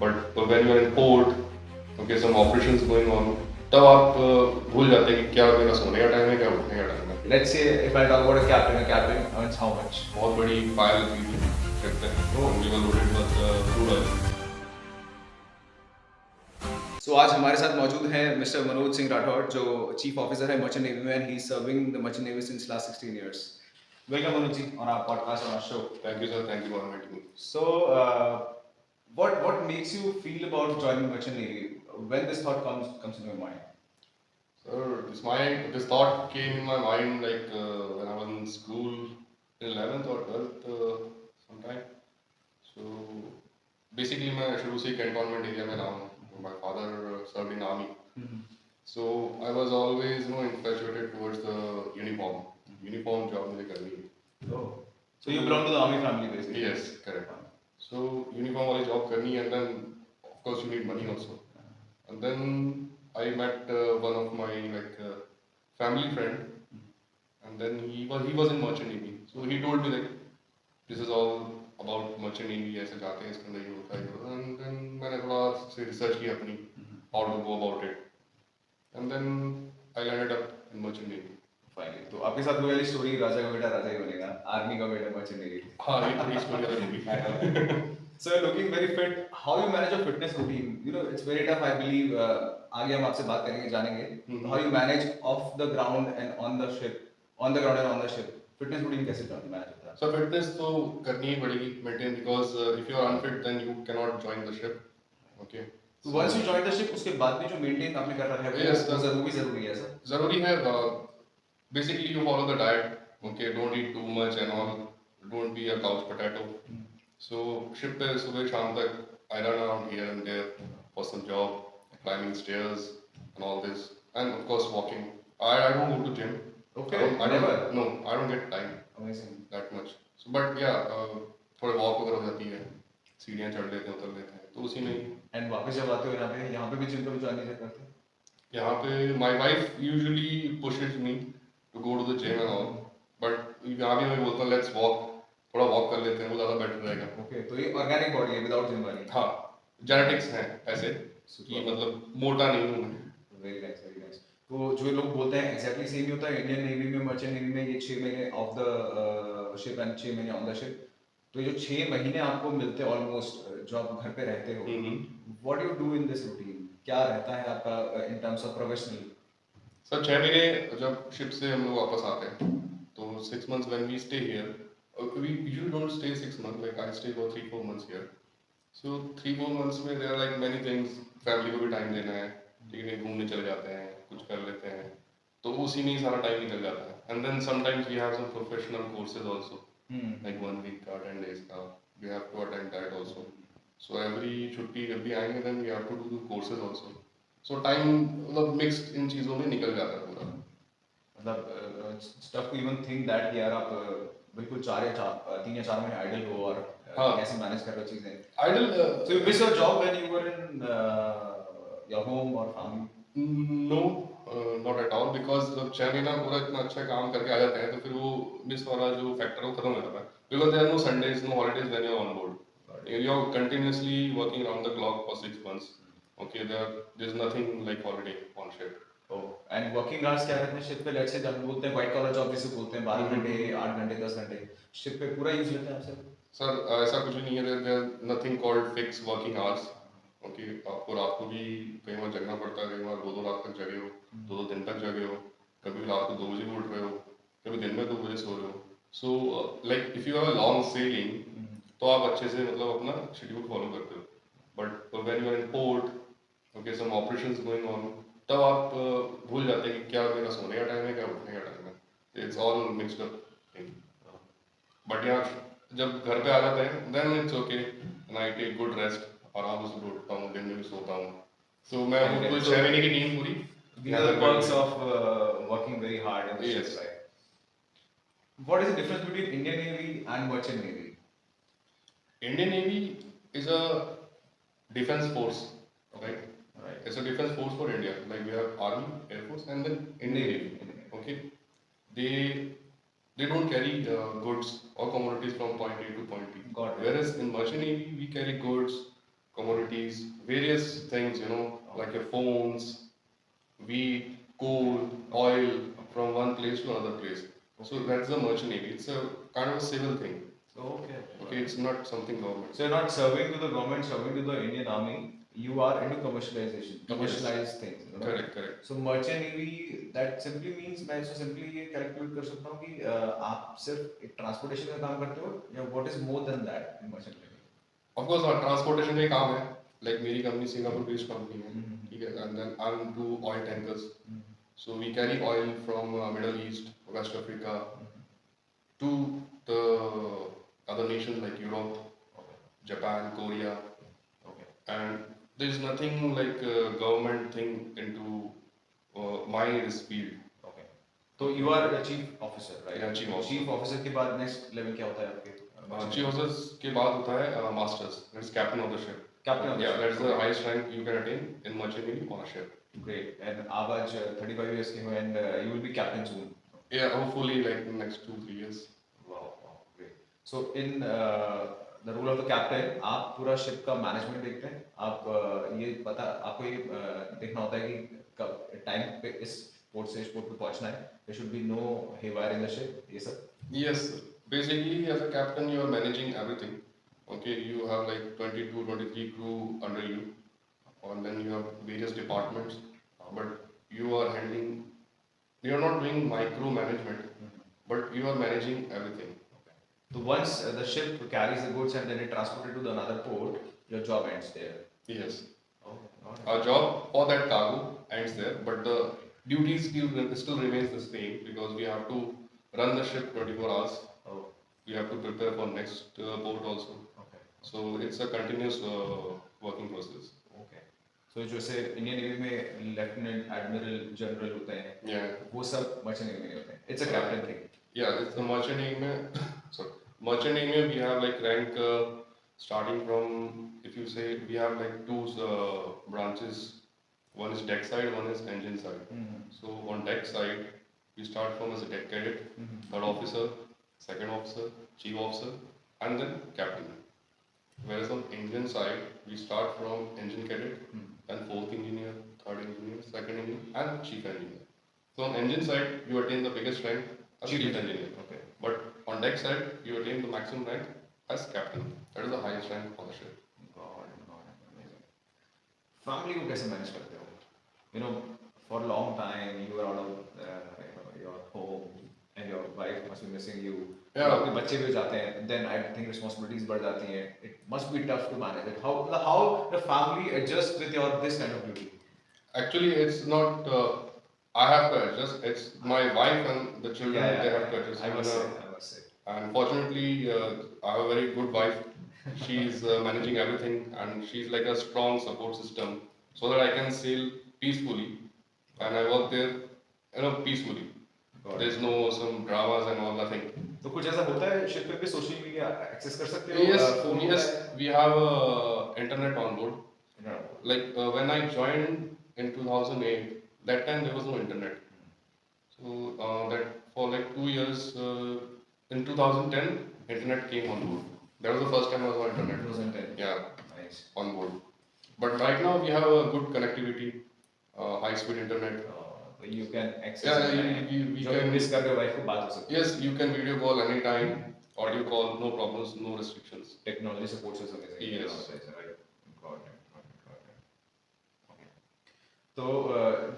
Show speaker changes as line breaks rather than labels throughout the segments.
But when you are in port, okay, some operations going on, तब आप भूल जाते हैं कि क्या मेरा सोने का टाइम है, क्या उठने का टाइम है।
Let's say if I talk about a captain earns how much?
बहुत बड़ी फाइल थी शिप पे, we were loaded with crude oil.
So आज हमारे साथ मौजूद हैं मिस्टर मनोज सिंह राठौड़ जो चीफ ऑफिसर है मर्चेंट नेवी में and he is serving the merchant navy since last 16 years. Welcome Manoj ji on our podcast on our show.
Thank you sir, thank you for inviting me.
So what makes you feel about joining merchant navy? When this thought comes in your mind?
Sir, this thought came in my mind like when I was in school in 11th or 12th sometime. So basically मैं शुरू से cantonment area में रहा हूँ. My father served in army. So I was always infatuated towards the uniform. Uniform job मुझे करनी है.
Oh. So you belong to the army family basically?
Yes, correct. So uniform वाली job करनी है and then of course you need money also. And then I met one of my family friend, and then he was in merchant navy. So he told me like this is all about merchant navy, ऐसे जाते हैं इसके अंदर ये होता है, and then मैंने थोड़ा से research किया अपनी how to go about it, and then I landed up in merchant navy.
Finally. तो आपके साथ वो वाली स्टोरी राजा का बेटा राजा ही बनेगा, आर्मी का बेटा मर्चेंट नेवी.
हाँ ये थोड़ी स्टोरी अलग होगी.
So you're looking very fit. How you manage your fitness routine? You know, it's very tough. I believe. आगे हम आपसे बात करेंगे जानेंगे. How you manage off the ground and on the ship, on the ground and on the ship. Fitness routine कैसे manage होता है?
So fitness तो करनी ही पड़ेगी maintain because if you are unfit then you cannot join the ship. Okay.
So once you join the ship, उसके बाद भी जो maintain आपने कर रखा है
yes,
वो जरूरी है सर.
जरूरी है. Basically you follow the diet. Okay, don't eat too much and all. Don't be a couch potato. So ship पे सुबह शाम तक I run around here and there for some job, climbing stairs and all this, and of course walking. I don't go to gym.
Okay. I
don't get time.
Amazing.
That much. So but yeah, थोड़े walk वगैरह हो जाती है, सीढ़ियाँ चढ़ लेते हैं उतर लेते हैं, तो उसी में ही.
And वापस जब आते हो यहाँ पे भी जिम कभी ज्वाइन नहीं करते?
यहाँ पे my wife usually pushes me to go to the gym and all, but यहाँ भी मैं बोलता हूँ let's walk, थोड़ा वॉक कर लेते हैं, वो ज़्यादा बेटर रहेगा.
ओके, तो ये ऑर्गेनिक बॉडी है विदाउट जिम वाली?
हाँ, जेनेटिक्स हैं ऐसे कि मतलब मोटा नहीं हूँ मैं.
Very nice, very nice. तो जो लोग बोलते हैं एग्जैक्टली सेम ही होता है इंडियन नेवी में, मर्चेंट नेवी में, ये 6 महीने ऑफ द शिप एंड 6 महीने ऑन द शिप. तो ये जो 6 महीने आपको मिलते हैं ऑलमोस्ट जो आप घर पे रहते हो, what you do in this routine? क्या रहता है आपका in terms of professional?
Sir 6 महीने जब शिप से हम लोग वापस आते हैं तो 6 months when we stay here, we usually don't stay 6 months, like I stay for 3-4 months here. So 3-4 months में there are like many things, family को भी टाइम देना है, ठीक है, घूमने चले जाते हैं, कुछ कर लेते हैं, तो उसी में ही सारा टाइम निकल जाता है. And then sometimes we have some professional courses also, like 1 week का 10 days का, we have to attend that also. So every छुट्टी जब भी आएंगे then we have to do the courses also. So time मतलब mixed इन चीज़ों में निकल जाता है पूरा.
मतलब stuff to even think that कि यार आप बिल्कुल 3 या 4 महीने आइडल हो और कैसे मैनेज कर रहे हो चीजें.
Idle.
So you miss your job when you were in your home और family?
No, not at all, because जब 6 महीना पूरा इतना अच्छा काम करके आ जाते हैं तो फिर वो मिस वाला जो फैक्टर है वो खत्म हो जाता है. Because there are no Sundays, no holidays when you are on board. You are continuously working around the clock for 6 months. Okay, there is nothing like holiday on ship.
And working hours क्या रहते हैं ship पे? Let's say जब बोलते हैं white collar job जिसे बोलते हैं 12 घंटे 8 घंटे 10 घंटे शिप पे पूरा यूज लेते हैं आपसे?
सर ऐसा कुछ भी नहीं है. There nothing called fix working hours. Okay, आपको रात को भी कई बार जगना पड़ता है, कई बार 2-2 रात तक जगे हो, 2-2 दिन तक जगे हो, कभी रात को 2 बजे उठ रहे हो, कभी दिन में 2 बजे सो रहे हो. So like if you have a long selling तो आप अच्छे से मतलब अपना शेड्यूल फॉलो करते हो. But when you are in port, okay, some operations going on, तब आप भूल जाते हैं कि क्या मेरा सोने का टाइम है, क्या उठने का टाइम है. It's all mixed up thing. But यहाँ जब घर पे आ जाते हैं then it's okay and I take good rest, आराम से उठता हूँ, दिन में भी सोता हूँ. सो मैं बिल्कुल 6 महीने की नींद पूरी.
These are the perks of working very hard in the
Yes.
ship, right? What is the difference between Indian Navy and Merchant Navy?
Indian Navy is a defense force, right?
Right.
It's a defense force for India. Like we have Army, Air Force, and then Indian Navy. Okay, they don't carry goods or commodities from point A to point B.
Got it.
Whereas in merchant navy we carry goods, commodities, various things, like your phones, wheat, coal, oil from one place to another place. So that's the merchant navy. It's a kind of a civil thing.
Okay.
Okay, it's not something government.
So you're not serving to the government, serving to the Indian army. You are into commercialization, commercialized things.
Correct, correct.
So merchant navy that simply means मैं इसको simply ये calculate कर सकता हूँ कि आप सिर्फ एक transportation का काम करते हो या what is more than that in merchant navy?
Of course, our transportation का ही काम है. Like मेरी company Singapore based company है. ठीक है, and then I'm into oil tankers. So we carry oil from Middle East, West Africa to the other nations like Europe, Japan, Korea, and there is nothing like government thing into my this field.
तो you are a chief officer, right?
Yeah, chief officer.
Chief officer के बाद next level क्या होता है आपके?
Chief officers के बाद होता है masters. That is captain of the ship.
Captain of the
Yeah,
ship.
that's the highest rank you can attain in merchant navy on a ship.
Great. And आप आज 35 years के हो and you will be captain soon.
Yeah, hopefully like in the next 2-3 years.
Wow, great. So in the role of the captain, आप पूरा ship का management देखते हैं. आप ये पता आपको ये देखना होता है कि कब time पे इस port से इस port पे पहुंचना है. There should be no haywire in the ship. ये सब.
Yes, basically as a captain you are managing everything. Okay, you have like 22, 23 crew under you, and then you have various departments, but you are handling, you are not doing micro management, but you are managing everything.
So once the ship carries the goods and then it transported to the another port, your job ends there.
Yes.
Okay.
Our job for that cargo ends there, but the duties still remains the same because we have to run the ship 24 hours. We have to prepare for next port also.
Okay.
So it's a continuous working process.
Okay. So जैसे Indian Navy में lieutenant, admiral, general होते हैं.
Yeah.
वो सब merchant navy में होते हैं. It's a captain thing.
Yeah, it's the merchant navy में. Sorry, merchant navy में we have like rank starting from, if you say we have like two branches. One is deck side, one is engine side. So on deck side, we start from as a deck cadet, third officer, second officer, chief officer, and then captain. Whereas on engine side, we start from engine cadet, then fourth engineer, third engineer, second engineer, and chief engineer. So on engine side, you attain the biggest rank as chief engineer.
Okay.
But on deck side, you attain the maximum rank as captain. That is the highest rank on the ship.
Amazing. Family को कैसे manage करते हो? You know, for a long time you were out of your home and your wife must be missing you.
Yeah.
आपके बच्चे भी हो जाते हैं. Then I think responsibilities बढ़ जाती हैं. It must be tough to manage it. How the family adjusts with your this kind of duty?
Actually, it's not. I have to adjust. It's my wife and the children. They have to adjust.
I must say.
And fortunately, I have a very good wife. She's managing everything, and she's like a strong support system, so that I can sail peacefully, and I work there, peacefully. There's no some dramas and all, nothing.
तो कुछ ऐसा होता है ship पे social media access कर सकते हो?
Yes, we have internet on board. Like when I joined in 2008, that time there was no internet. So that for like 2 years, in 2010, internet came on board. That was the first time I was on internet.
2010.
Yeah,
Nice.
on board. But right now we have a good connectivity, high-speed internet.
You can access.
Yeah, we
जो
can.
Miss कर रहे हो wife को बात हो सकती है.
Yes, you can video call anytime, audio call, no problems, no restrictions.
Technology supports us amazing.
Yes.
Right. Got it. Okay. तो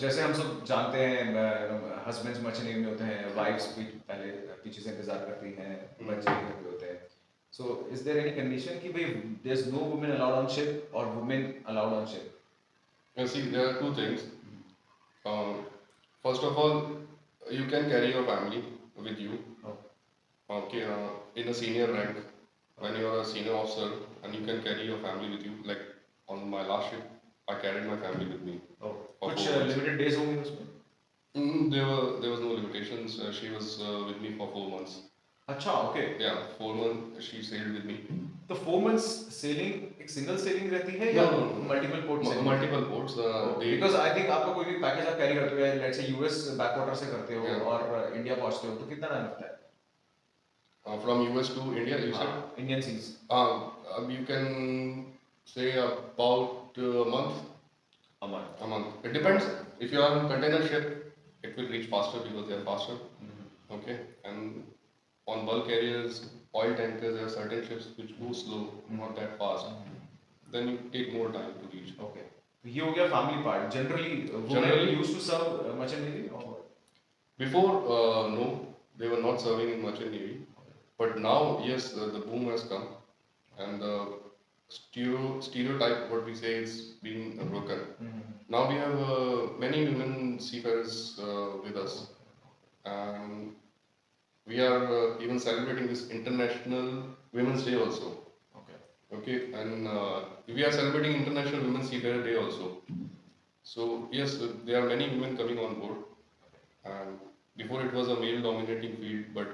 जैसे हम सब जानते हैं हस्बैंड्स मर्चेंट नेवी में होते हैं, वाइफ्स भी पहले पीछे से इंतजार करती हैं, बच्चे भी घर पे होते हैं. So is there any condition कि भाई there's no women allowed on ship or women allowed on ship?
You see, there are two things. First of all, you can carry your family with you. Okay, in a senior rank, when you are a senior officer, and you can carry your family with you. Like on my last ship, I carried my family with me.
कुछ limited days होंगे उसमें?
There was no limitations. She was with me for 4 months.
अच्छा, okay.
Yeah, 4 months she sailed with me.
तो 4 months sailing एक single sailing रहती है या multiple ports?
Multiple ports.
Because I think आपका कोई भी पैकेज आप कैरी करते हो, let's say US बैकवाटर से करते हो और इंडिया पहुंचते हो, तो कितना टाइम लगता है?
From US to India, you said?
Indian seas.
You can say about a month.
A month.
A month. It depends. If you are on container ship, it will reach faster because they are faster. Okay. And on bulk carriers, oil tankers, there are certain ships which go slow, not that fast. Then you take more time to reach.
Okay. ये हो गया family part. Generally, women
Generally-
used to serve merchant navy or what?
Before, no, they were not serving in merchant navy. But now, yes, the boom has come, and the stereotype, what we say, is being broken. Now we have many women seafarers with us, and we are even celebrating this International Women's Day also.
Okay.
Okay, and we are celebrating International Women's Seafarer Day also. So yes, there are many women coming on board, and before it was a male-dominating field, but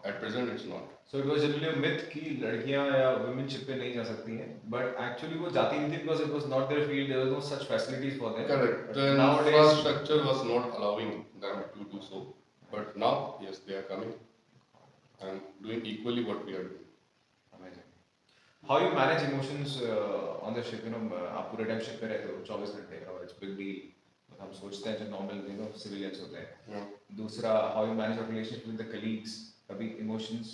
at present it's not.
So it was generally a myth कि लड़कियां या women ship पे नहीं जा सकती हैं, but actually वो जाती नहीं थी because it was not their field. There was no such facilities for them.
Correct.
But
The
nowadays,
infrastructure was not allowing them to do so, but now yes, they are coming and doing equally what we are doing.
amazing. How you manage emotions on the ship? You know, आप पूरे time ship पे रहते हो 24 घंटे और it's big deal. हम सोचते हैं जो normal you know civilians होते हैं.
Yeah.
दूसरा, how you manage your relationship with the colleagues. कभी emotions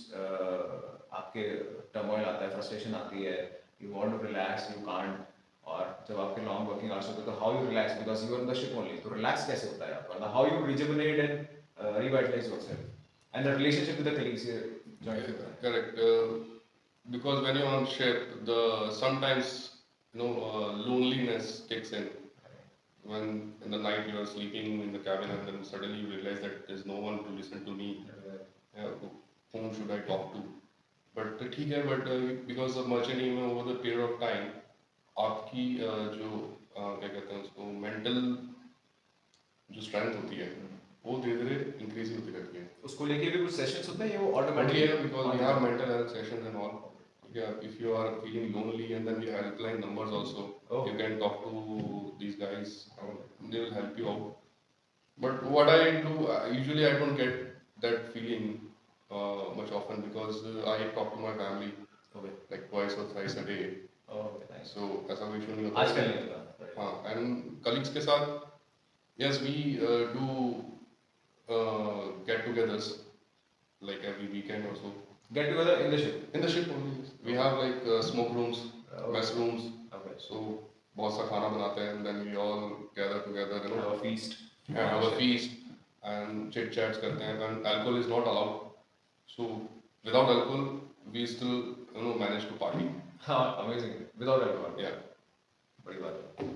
आपके turmoil आता है, frustration आती है, you want to relax, you can't. और जब आपके long working hours होते हैं तो how you relax because you are on the ship only. तो relax कैसे होता है आपका? How you rejuvenate and revitalize yourself and the relationship with the colleagues here.
Correct. Because when you're on ship, the sometimes loneliness kicks in. When in the night you are sleeping in the cabin and then suddenly you realize that there's no one to listen to me. Whom should I talk to? But ठीक है, but because of merchant navy में over the period of time, आपकी जो क्या कहते हैं उसको mental जो strength होती है, वो धीरे धीरे increase ही होती रहती है.
उसको लेके भी कुछ सेशंस होते हैं या वो
But
automatically
yeah, because we have mental health sessions and all. Yeah, if you are feeling lonely, and then we have helpline numbers also.
Oh.
You can talk to these guys. They will help you out. But what I do, usually I don't get that feeling much often because I talk to my family
okay.
like twice or thrice a day.
Oh, okay, nice.
So ऐसा कोई issue नहीं होता.
आजकल नहीं होता.
हाँ, and colleagues के साथ, yes, we do get-togethers like every weekend or so.
Get together in the ship.
In the ship only. We have like smoke rooms, mess rooms.
Okay.
So बहुत सा खाना बनाते हैं and then we all gather together, you know,
Have a feast.
and have a feast and chit chats करते हैं. And alcohol is not allowed. So without alcohol, we still manage to party.
हाँ, amazing. Without alcohol.
Yeah.
बड़ी बात है.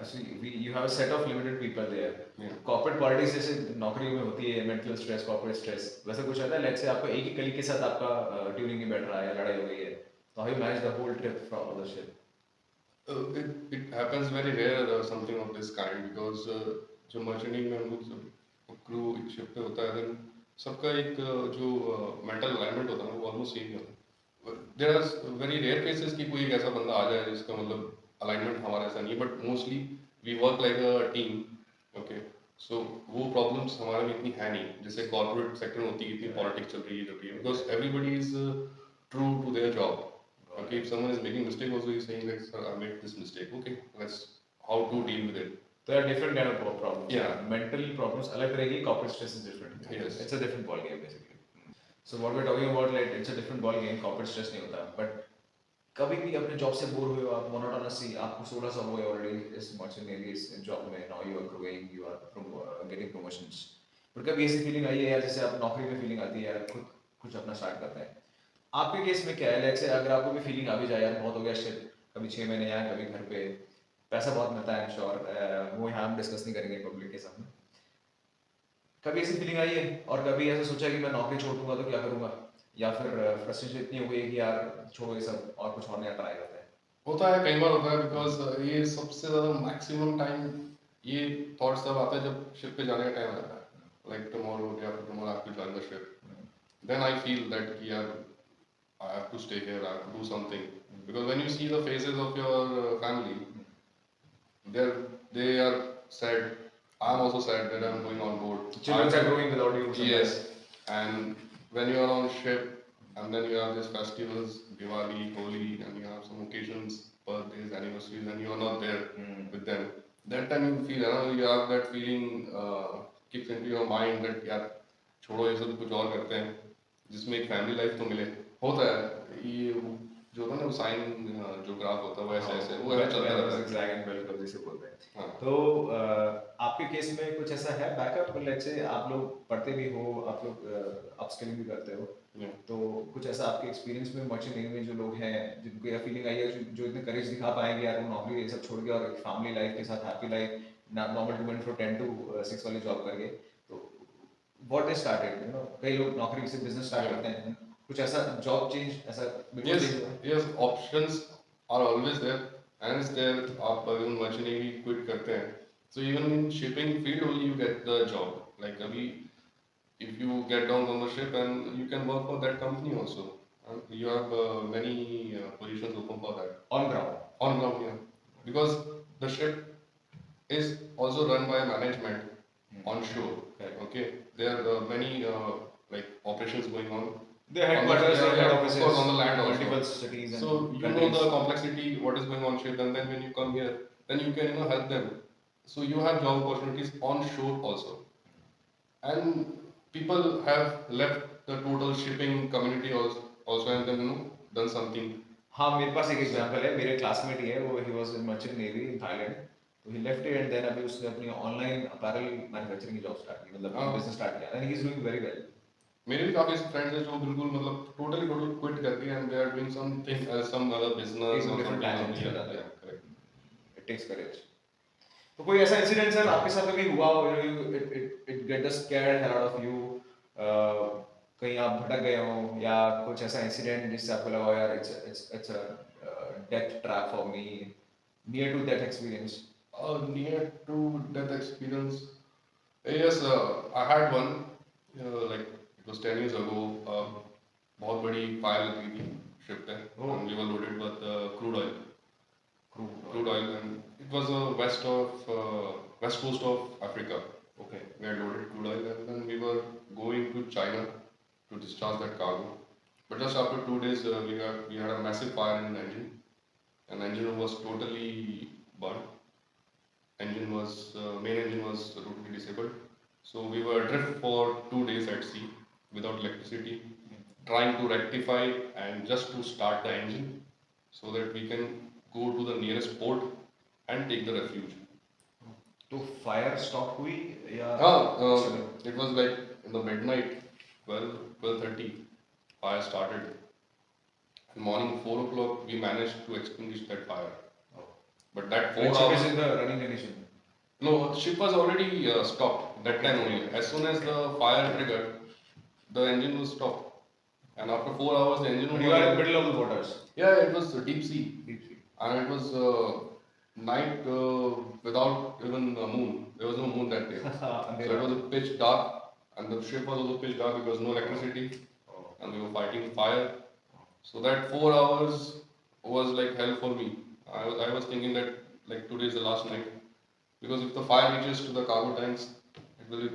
So you have a set of limited people there.
Yeah.
Corporate politics जैसे नौकरियों में होती है, mental stress, corporate stress. वैसा कुछ आता है? Let's say आपका एक ही colleague के साथ आपका tuning नहीं बैठ रहा है या लड़ाई हो गई है. So how you manage the whole trip from the ship?
It happens very rare something of this kind because जो merchant navy में हम लोग सब crew एक ship पे होता है, then सबका एक जो mental alignment होता है ना, वो almost same ही होता है. There are very rare cases कि कोई एक ऐसा बंदा आ जाए जिसका मतलब alignment हमारा ऐसा नहीं है, but mostly we work like a team. Okay, so वो problems हमारे में इतनी है नहीं जैसे corporate sector में होती है, इतनी politics चल रही है because everybody is true to their job. Okay, if someone is making mistake also, he's saying like, sir, I made this mistake. Okay, let's how to deal with it.
There are different kind of problems.
Yeah.
Mental problems अलग रहेगी, corporate stress is different.
Yes.
It's a different ball game basically. So what we're talking about, like it's a different ball game. Corporate stress नहीं होता, but कभी भी अपने job से bore हुए हो आप, मोनोटोनसली आपको 16 साल हुए ऑलरेडी इस मर्चेंट नेवी इस जॉब में, now you are growing, you are getting promotions. पर कभी ऐसी फीलिंग आई है यार, जैसे आप नौकरी में फीलिंग आती है यार खुद कुछ अपना स्टार्ट करते हैं. आपके केस में क्या है? लाइक से अगर आपको भी फीलिंग आ भी जाए यार बहुत हो गया शिट, कभी 6 महीने यहाँ, कभी घर पे, पैसा बहुत मिलता है, आई एम श्योर वो यहाँ हम डिस्कस नहीं करेंगे पब्लिक के सामने. कभी ऐसी फीलिंग आई है और कभी ऐसा सोचा कि मैं नौकरी छोड़ दूंगा तो क्या करूंगा, या फिर फ्रस्ट्रेशन इतनी हो गई कि यार छोड़ो ये सब और कुछ और नया ट्राई करते हैं?
होता है, कई बार होता है बिकॉज ये सबसे ज़्यादा मैक्सिमम टाइम ये थॉट्स तब आते हैं जब शिप पे जाने का टाइम आता है, लाइक टुमारो या फिर tomorrow I have to join the ship. Then I feel that कि यार I have to stay here, I have to do something because when you see the faces of your family, they are sad. I am also sad that I am going on board.
Children are growing without you.
Yes, and when you are on ship, and then you have these festivals, Diwali, Holi, and you have some occasions, birthdays, anniversaries, and you are not there with them. That time you feel, you have that feeling kicks into your mind that यार छोड़ो ये सब कुछ और करते हैं जिसमें एक फैमिली लाइफ तो मिले होता है ये जो होता है ना वो साइन जो ग्राफ होता है वो ऐसे ऐसे वो ऐसे चलता रहता है
ड्रैगन बेल कब जैसे बोलते हैं
हाँ
तो आपके केस में कुछ ऐसा है बैकअप लेट्स से आप लोग पढ़ते भी हो आप लोग अपस्किलिंग भी करते हो
Yeah.
तो कुछ ऐसा आपके एक्सपीरियंस में मर्चेंट नेवी में जो लोग हैं जिनको यह फीलिंग आई है जो इतने करेज दिखा पाएंगे यार वो नौकरी ये सब छोड़ के और एक फैमिली लाइफ के साथ happy life normal 2 to 10 to 6 वाली जॉब करके तो व्हाट दे स्टार्टेड कई लोग नौकरी से बिजनेस स्टार्ट
Yeah.
करते हैं कुछ ऐसा जॉब चेंज ऐसा बिल्कुल
Yes,
change हुआ है?
yes, options are always there, and it's there. आप अगर मर्चेंट नेवी क्विट करते हैं, so even in shipping field only you get the job. Like अभी, if you get down on the ship and you can work for that company also. You have many positions open for that
On ground.
on ground, yeah. Because the ship is also run by management on shore.
Correct.
Okay, there are many like operations going on.
Their
On the-
headquarters,
yeah,
their
yeah,
head
of
offices,
course, on the land also.
multiple cities and
So you know
countries.
the complexity, what is going on ship, and then when you come here, then you can help them. So you have job opportunities on shore also, and people have left the total shipping community also and then done something.
हाँ मेरे पास एक example है मेरे classmate ही है वो he was in merchant navy in Thailand तो he left it and then अभी उसने अपनी ऑनलाइन अपैरल मैन्युफैक्चरिंग की जॉब स्टार्ट की मतलब
हाँ।
बिजनेस स्टार्ट किया and he is doing very well
मेरे भी काफी फ्रेंड्स हैं जो बिल्कुल मतलब टोटली क्विट करके and they are doing something some other business
एक
और
different tangent चल जाता है।
करेक्ट
इट टेक्स करेज तो कोई ऐसा इंसिडेंट सर आपके साथ कभी हुआ हो it get the scared hell out of you कहीं आप भटक गए हो या कुछ ऐसा इंसिडेंट जिससे आपको लगा हो यार it's a death trap for me near to that experience
near to death experience. Yes, I had one. Like it was 10 years ago. बहुत बड़ी फायर लगी थी शिप पे
Oh.
and we were loaded with crude oil. Crude oil, and it was west coast of Africa.
Okay
We had loaded crude oil and then we were going to China to discharge that cargo. But just after 2 days, we had a massive fire in the engine, and engine was totally burned. Main engine was totally disabled. So we were adrift for 2 days at sea without electricity, trying to rectify and just to start the engine so that we can go to the nearest port and take the refuge.
तो fire stop हुई या
It was like in the midnight, 12:30, fire started. And morning 4 o'clock, we managed to extinguish that fire. But that 4
When ship
hours.
is in the running condition.
No, the ship was already stopped that time only. As soon as the fire triggered, the engine was stopped. And after 4 hours, the engine
But
was.
you are in the middle of the waters.
Yeah, it was deep sea.
Deep sea.
And it was night without even a moon. There was no moon that day. So it was pitch dark, and the ship was also pitch dark because no electricity, and we were fighting fire. So that 4 hours was like hell for me. I was thinking that like today is the last night, because if the fire reaches to the cargo tanks, it will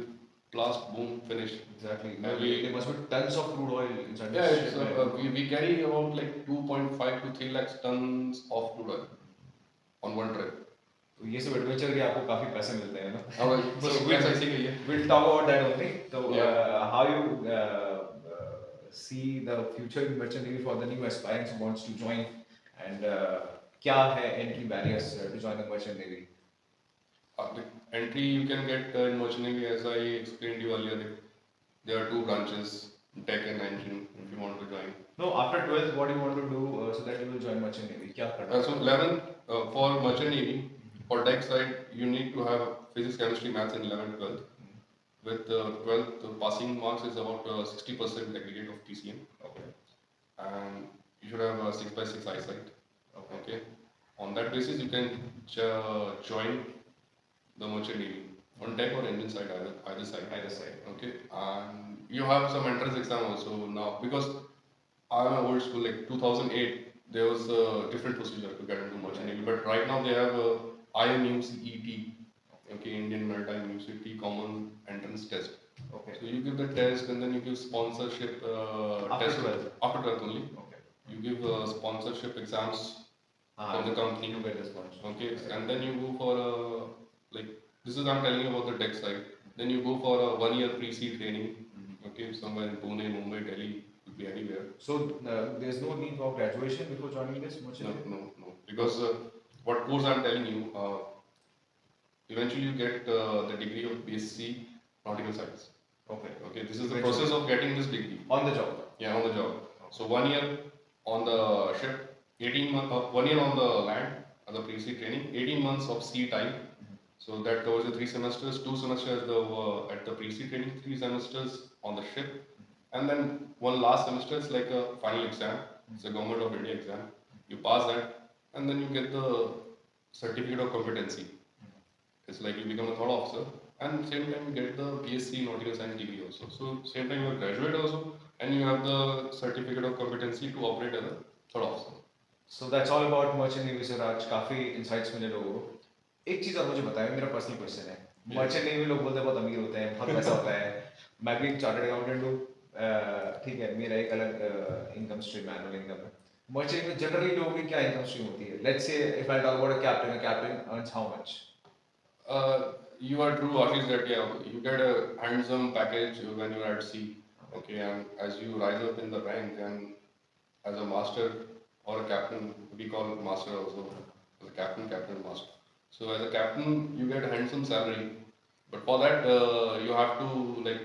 blast, boom, finish.
Exactly.
And we-
There must be tons of crude oil inside
Yeah,
the
it's,
ship.
we carry about like 2.5 to 3 lakhs tons of crude oil on one trip.
तो ये सब adventure के आपको काफी पैसे मिलते हैं ना
अब बस ऐसा इसी के लिए
we'll talk about that only so
Yeah.
how you see the future in merchant navy for the new aspirants who wants to join and क्या है entry barriers to join the merchant navy
The entry you can get in merchant navy, as I explained you earlier. There are 2 branches, tech and engine, if you want to join.
no after 12th what do you want to do so that you will join merchant navy क्या करना
So 11th for merchant navy, for tech side, you need to have physics, chemistry, maths in 11th, 12th. With 12th passing marks is about 60% aggregate of TCM.
okay
And you should have a 6x6 eyesight.
okay
Okay. On that basis, you can join the merchant navy on tech or engine side, either side.
either side
Okay. And you have some entrance exam also now, because I'm an old school, like 2008. There was a different procedure to get into merchant navy, but right now they have IMU CET, okay, Indian Maritime University Common Entrance Test.
Okay.
So you give the test and then you give sponsorship
After
test
12th?
after 12th only.
Okay.
You give sponsorship exams
Ah,
from the company.
you get the sponsor.
Okay,
Right.
and then you go for like this is I'm telling you about the tech side. Then you go for a 1 year pre-seed training. Okay, somewhere in Pune, Mumbai, Delhi, could be anywhere.
So there's no need for graduation before joining this
No,
merchant navy?
no. Because what course I'm telling you, eventually you get the degree of BSc Nautical Science.
Okay.
Okay, this is the process of getting this degree.
On the job.
Yeah, on the job. So 1 year on the ship, 18 months, 1 year on the land as a pre-sea training, 18 months of sea time. So that covers the 3 semesters, 2 semesters at the pre-sea training, 3 semesters on the ship, and then one last semester is like a final exam. It's a Government of India exam. You pass that, and then you get the certificate of competency. It's like you become a third officer, and same time you get the BSc Nautical Science degree also. So same time you are graduate also, and you have the certificate of competency to operate as a third officer.
So that's all about merchant navy sir. आज काफी insights मिले लोगों को. एक चीज और मुझे बताएं, मेरा पर्सनल क्वेश्चन है. मर्चेंट नेवी लोग बोलते हैं बहुत अमीर होते हैं, बहुत पैसा होता है. मैं भी चार्टर्ड अकाउंटेंट हूँ. ठीक है, मेरा एक अलग इनकम स्ट्रीम, एनुअल इनकम है. मर्चेंट में जनरली लोगों की क्या इनकम स्ट्रीम होती है? Let's say if I talk about a captain earns how much?
You are true, Ashish, that yeah, you get a handsome package when you are at sea. Okay, and as you rise up in the rank and as a master or a captain, we call master also, as a captain, master. So as a captain, you get a handsome salary, but for that you have to like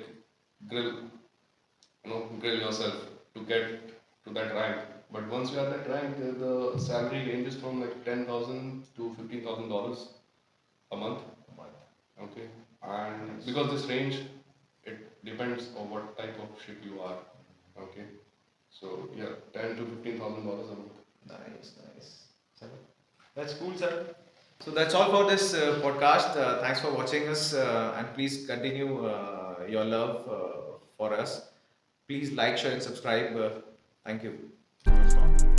grill yourself to get to that rank. But once you are that rank, the salary ranges from like $10,000 to $15,000 a month. Okay, and because this range, it depends on what type of ship you are. Okay, so yeah, $10,000 to $15,000 a month.
Nice. That's cool, sir. So that's all for this podcast. Thanks for watching us, and please continue your love for us. Please like, share, and subscribe. Thank you.